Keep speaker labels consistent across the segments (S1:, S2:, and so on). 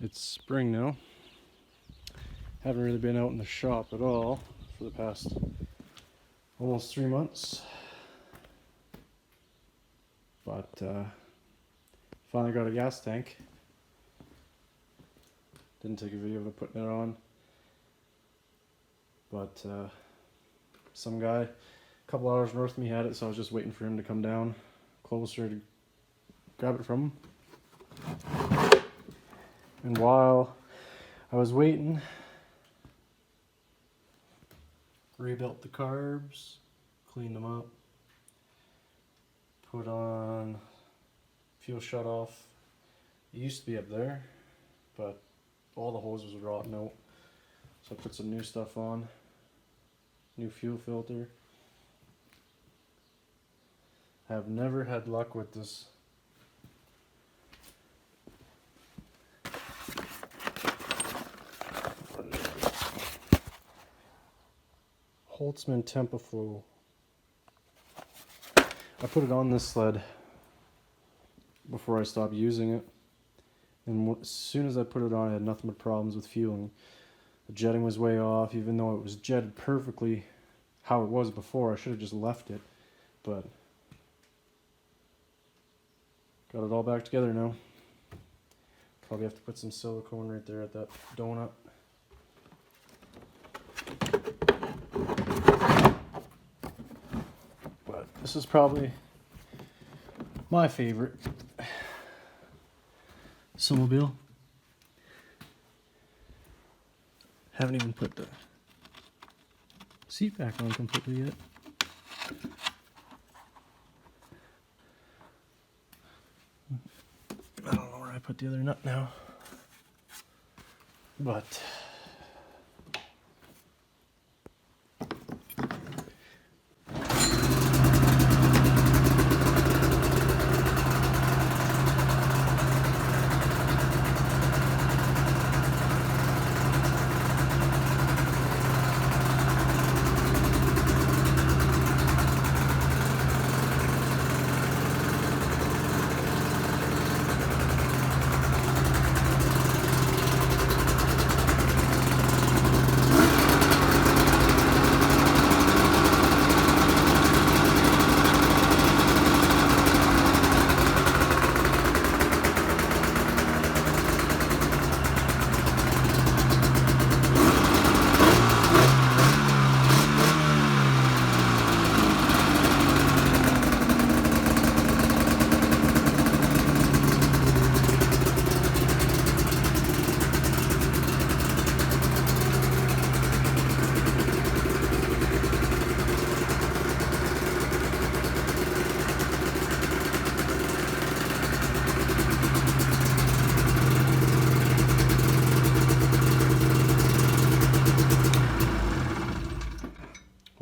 S1: It's spring now. Haven't really been out in the shop at all for the past almost 3 months. But finally got a gas tank. Didn't take a video of putting it on. But some guy a couple hours north of me had it, so I was just waiting for him to come down closer to grab it from him. And while I was waiting, rebuilt the carbs, cleaned them up, put on fuel shut off. It used to be up there, but all the hoses were rotten out. So I put some new stuff on, new fuel filter. I have never had luck with this. Holtzman Tempoflow. I put it on this sled before I stopped using it, and as soon as I put it on, I had nothing but problems with fueling. The jetting was way off, even though it was jetted perfectly how it was before. I should have just left it, but got it all back together now. Probably have to put some silicone right there at that donut. But this is probably my favorite snowmobile. Haven't even put the seat back on completely yet. I don't know where I put the other nut now, but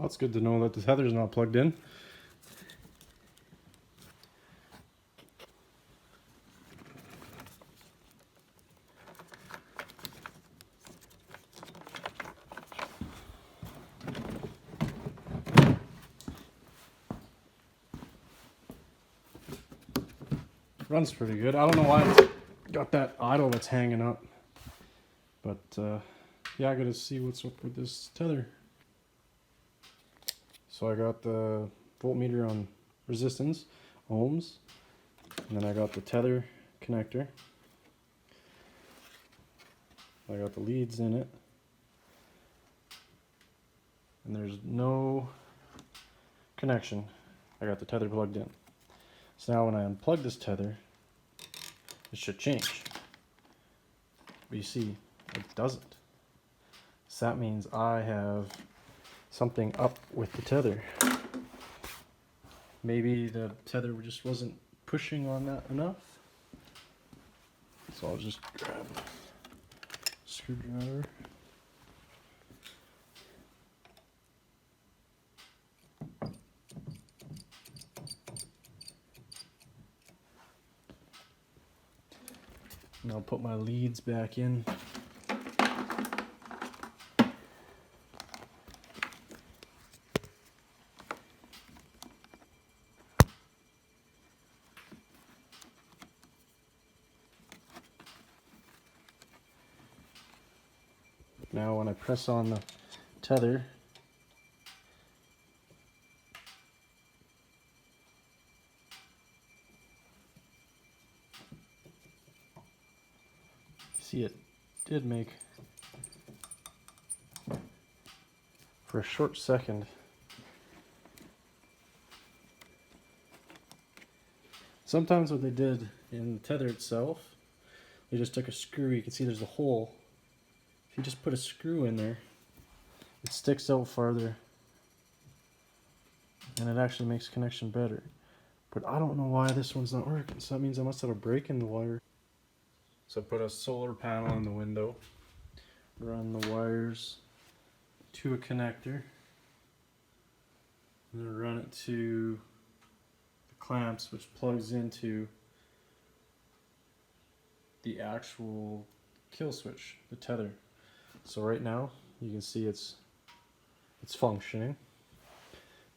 S1: it's good to know that the tether's not plugged in. Runs pretty good. I don't know why it's got that idle that's hanging up. But yeah, I gotta see what's up with this tether. So I got the voltmeter on resistance, ohms, and then I got the tether connector. I got the leads in it, and there's no connection. I got the tether plugged in. So now when I unplug this tether, it should change. But you see, it doesn't. So that means I have something up with the tether. Maybe the tether just wasn't pushing on that enough. So I'll just grab a screwdriver. And I'll put my leads back in. Now when I press on the tether, see it did make, for a short second, sometimes what they did in the tether itself, they just took a screw. You can see there's a hole. If you just put a screw in there, it sticks out farther and it actually makes connection better. But I don't know why this one's not working, so that means I must have a break in the wire. So I put a solar panel in the window, run the wires to a connector, and then run it to the clamps, which plugs into the actual kill switch, the tether. So right now you can see it's functioning,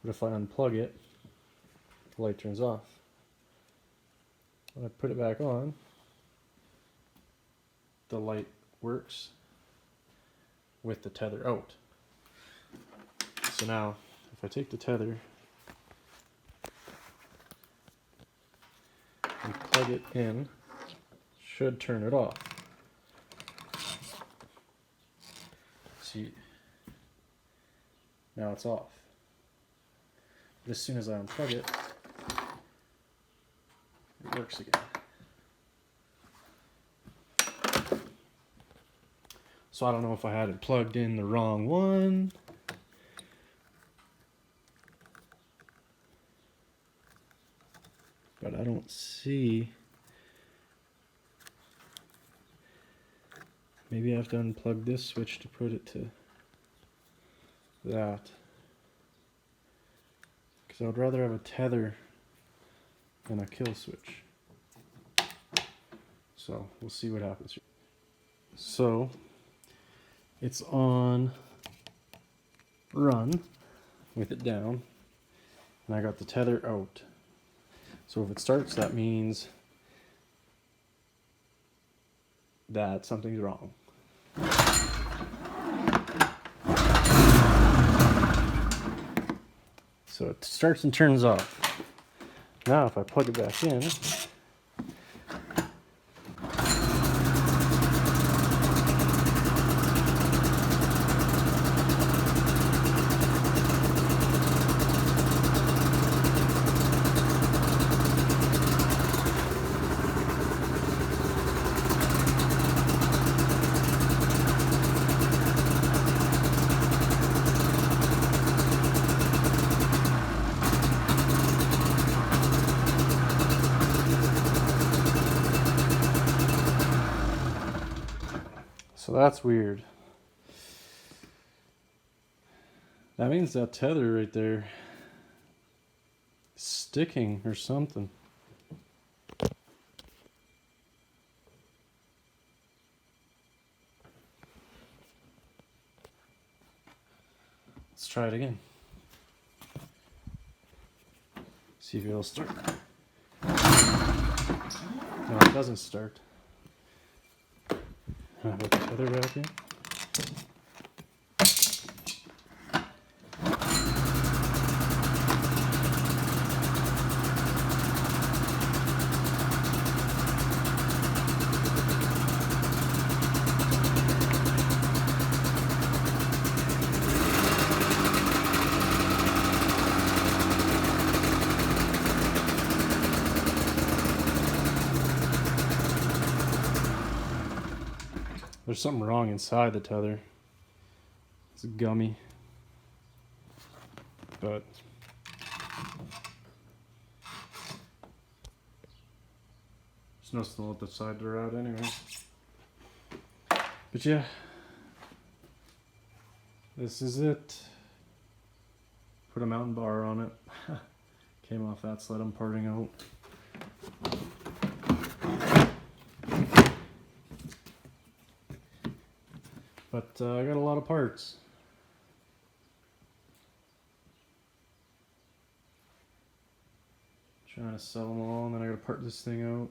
S1: but if I unplug it, the light turns off. When I put it back on, the light works with the tether out. So now if I take the tether and plug it in, should turn it off. See, now it's off. But as soon as I unplug it, it works again. So I don't know if I had it plugged in the wrong one. But I don't see. Maybe I have to unplug this switch to put it to that. Because I would rather have a tether than a kill switch. So we'll see what happens. So it's on run with it down, and I got the tether out. So if it starts, that means that something's wrong. So it starts and turns off. Now if I plug it back in, so that's weird. That means that tether right there is sticking or something. Let's try it again. See if it'll start. No, it doesn't start. I'll put the tether back in. There's something wrong inside the tether. It's gummy. But there's no still at the side of the rod anyway. But yeah, this is it. Put a mountain bar on it. Came off that sled I'm parting out. But I got a lot of parts. Trying to sell them all, and then I gotta part this thing out.